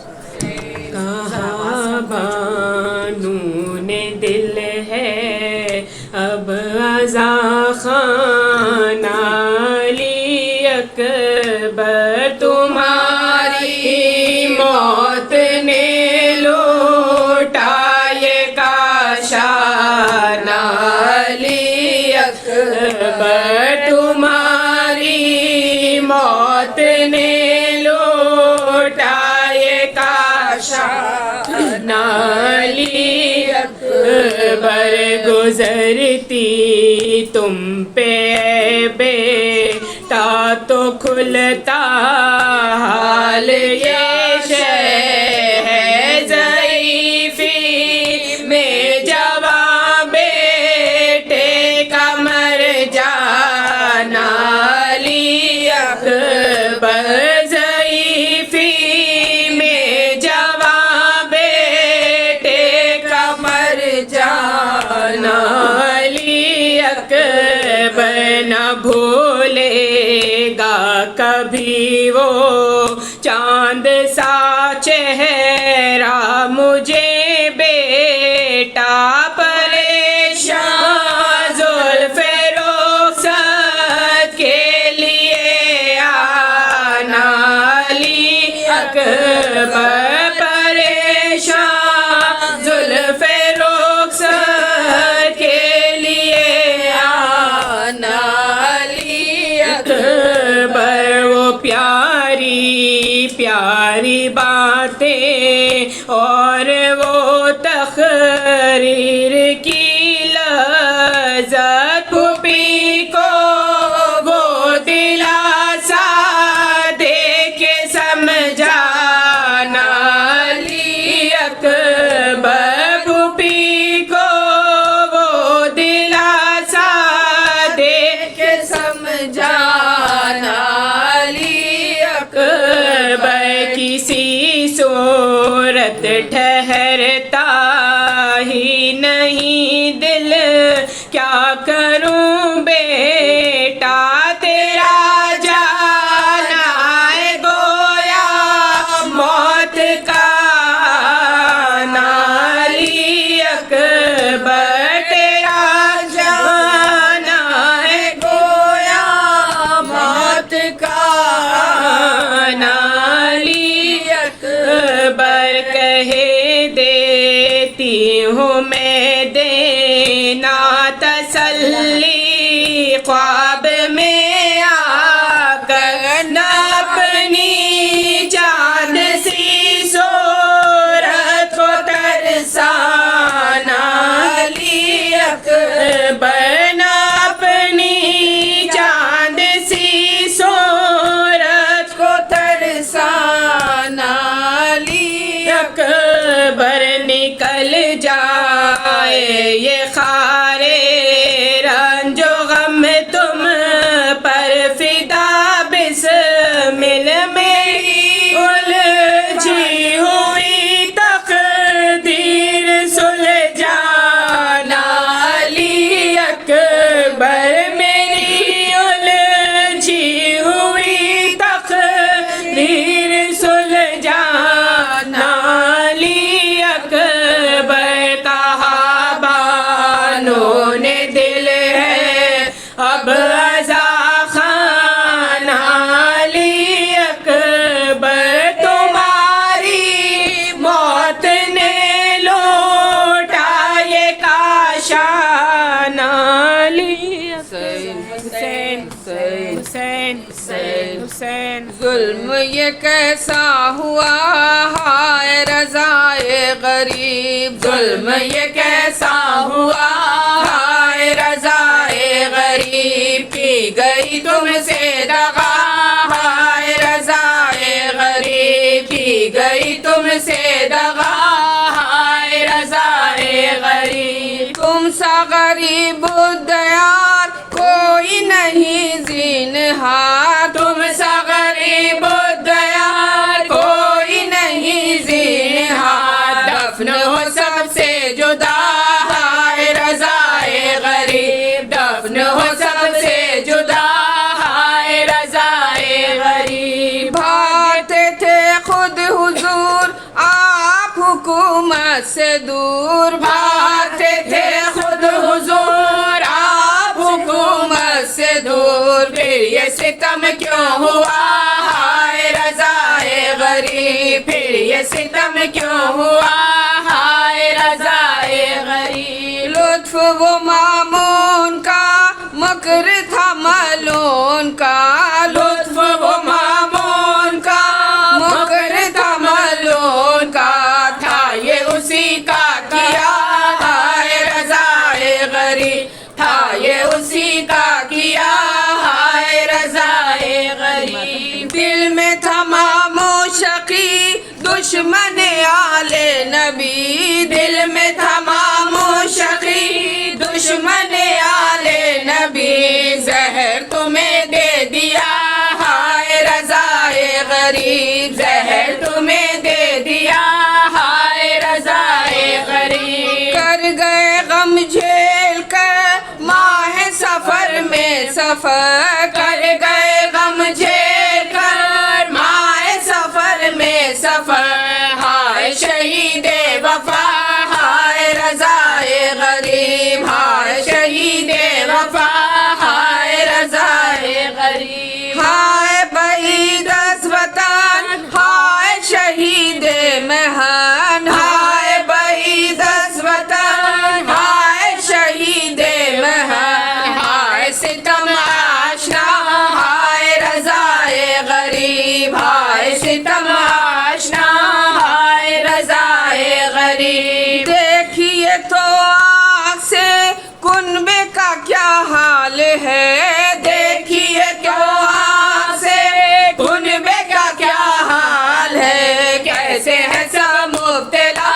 بانون دل ہے اب عزا خانہ علی اکبر تمہاری موت نے لوٹا یہ کاشانہ علی اکبر تمہاری موت نے لوٹا یہ کاشانہ علی اکبر گزرتی تم پہ بیٹا تو کھلتا حال یہ شے ہے ضعیفی میں جواں بیٹے کا مر جانا علی اکبر ضعیفی میں جواں بیٹے کا مر جانا علی اکبر نہ بھولے گا کبھی وہ چاند سا چہرہ مجھے بیٹا پریشان زلف رخصت کے لیے آنا علی اکبر پریشان زلف رخصت کے لیے آنا علی اکبر وہ پیاری پیاری باتیں اور وہ تقریر کی لذت پھوپھی کو وہ دلاسا دے کے سمجھانا علی اکبر پھوپھی کو وہ دلاسا دے کے سمجھانا علی اکبر کسی صورت ٹھہرتا ہی نہیں دل کیا کروں بیٹا تیرا جانا ہے گویا موت کا آنا علی اکبر تیرا جانا ہے گویا موت کا آنا علی اکبر کہے دیتی ہوں میں دینا تسلی خواب میں آ کر نہ اپنی جان سی صورت کو ترسانا علی اکبر نہ اپنی جان سی صورت کو ترسانا علی اکبر نکل جائے یہ خارے رنج و غم تم پر فدا بسمل میری الجھی ہوئی تقدیر سلجھانا علی اکبر میری الجھی ہوئی تقدیر سلجھانا علی اکبر کہا بانوں نے دل ہے اب عزا خانہ علی اکبر تمہاری موت نے لوٹا یہ کاشانہ علی حسین حسین حسین حسین ظلم یہ کیسا ہوا ہائے رضائے غریب ظلم یہ کیسا ہوا ہائے رضائے غریب کی گئی تم سے دغا ہائے رضائے غریب کی گئی تم سے دغا ہائے رضائے غریب تم سا غریب الدیار کوئی نہیں زینہار تم سا غریب الدیار کوئی نہیں زینہار دفن ہو سب سے جدا ہائے رضائے غریب دفن ہو سب سے جدا ہائے رضائے غریب بھاتے تھے خود حضور آپ حکومت سے دور بھاگتے تھے خود حضور آپ حکومت سے دور پھر یہ ستم کیوں ہوا ہائے رضائے غریب پھر یہ ستم کیوں ہوا ہائے رضائے غریب لطف و مامون کا مکر تھا ملون کا لطف و مامون کا مکر تھا ملون کا تھا یہ اسی کا کیا ہائے رضائے غریب تھا یہ اسی کا کیا ہائے رضائے غریب دل میں تھا شقی دشمن آل نبی دل میں تھا شقی دشمن آل نبی زہر تمہیں دے دیا ہائے رضائے غریب زہر تمہیں دے دیا ہائے رضائے غریب کر گئے غم جھیل کر ماہ سفر میں سفر کر گئے غم جھیل کر ماہ سفر میں سفر ہائے شہید وفا ہائے رضائے غریب ہائے شہید وفا ہائے رضائے غریب ہائے بعید از وطن ہائے شہید مہن ہائے بعید از وطن ہائے شہید مہن ہائے ستم آشنا ہائے رضائے غریب ہائے ستم آشنا ہائے رضائے غریب دیکھیے تو آنکھ سے کنبے کا کیا حال ہے دیکھیے تو آنکھ سے کنبے کا کیا حال ہے کیسے ہے سب مبتلا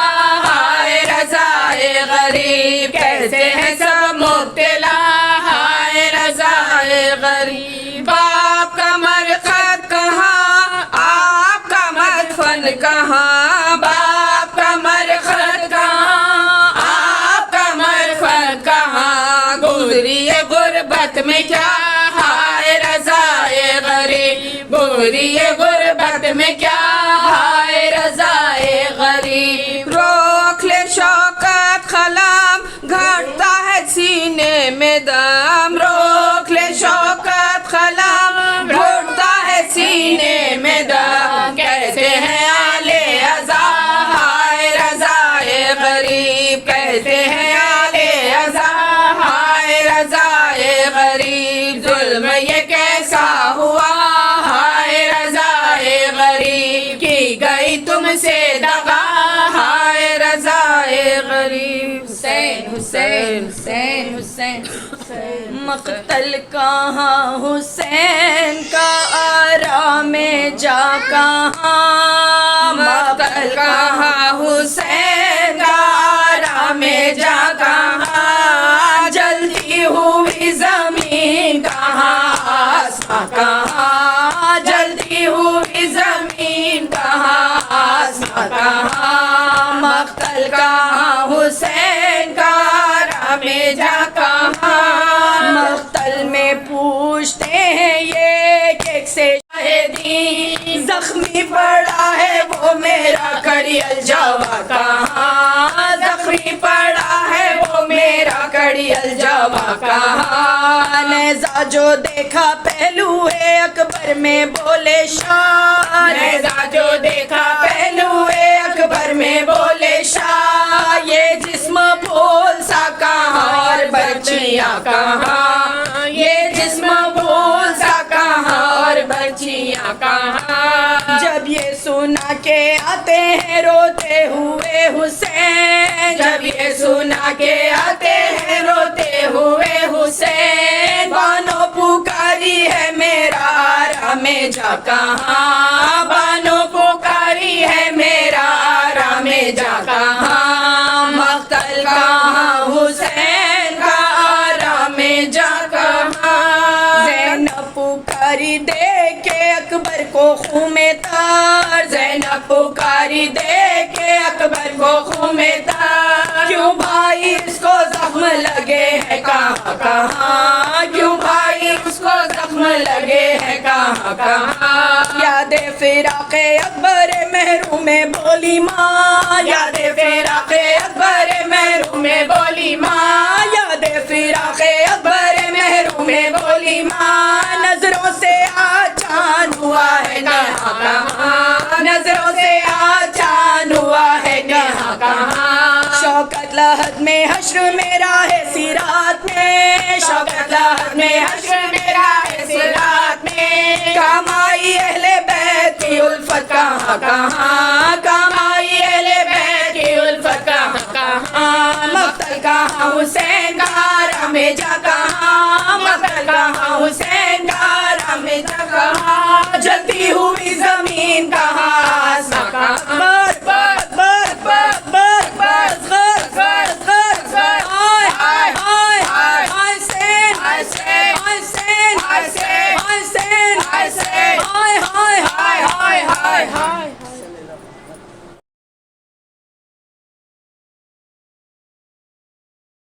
ہائے رضائے غریب کیسے ہے سب مبتلا ہائے رضائے غریب باپ کا مرقد کہاں آپ کا مدفن کہاں باپ کا مرقد کہاں آپ کا مدفن کہاں گزری غربت میں کیا ہائے رضائے غریب گزری غربت میں کیا ہائے رضائے غریب روک لے شوکت خلم گھٹتا ہے سینے میں دم روک لے شوکت خلم گھٹتا ہے سینے میں دم کیسے ہیں آل عزا ہائے رضائے غریب کیسے ہیں آل عزا ہائے رضائے غریب ظلم یہ کیسا ہوا ہائے رضائے غریب کی گئی تم سے دغا ہائے رضائے غریب حسین حسین حسین حسین مقتل کہاں حسین کا آرام جا کہاں مقتل کہاں حسین کا آرام جا کہاں جلتی ہوئی زمین کہاں آسمان کہاں جلتی ہوئی زمین کہاں آسمان کہاں مقتل کہاں حسین کا آرام جا کہاں مقتل میں پوچھتے ہیں یہ ایک سے شاہدین زخمی پڑا ہے وہ میرا کڑی الجوا کہاں زخمی پڑا ہے وہ میرا کڑی الجوا کہاں نیزہ جو دیکھا پہلو اکبر میں بولے شاہ نیزہ جو دیکھا پہلو اکبر میں بولے شاہ یہ جسم پھول سا کہاں اور بچیاں کہاں یہ جسم پھول سا کہاں اور بچیاں کہاں جب یہ سنا کے آتے ہیں روتے ہوئے حسین جب یہ سنا کے آتے ہیں روتے ہوئے حسین بانو پکاری ہے میرا آرام جا کہاں بانو پکاری ہے میرا آرام جا کہاں مقتل کہاں حسین کا آرام جا کہاں زینب پکاری دیکھ کے اکبر کو خون میں تار زینب پکاری دیکھ کے اکبر کو خون میں تار کیوں بھائی اس کو زخم لگے ہے کہاں کہاں کیوں بھائی اس کو زخم لگے ہے کہاں کہاں یاد یاد فراق اکبر محروم بولی ماں، یاد فراق اکبر محروم بولی ماں، یاد فراق اکبر محروم بولی ماں، نظروں سے آچان ہوا ہے کہاں کہاں، نظروں سے آچان ہوا ہے کہاں کہاں، شوکت لحد میں حشر میرا ہے سرات میں، شوکت لحد میں حشر میرا ہے سرات میں، کام آئی اہل بیت کی الفت کہاں کہاں، کام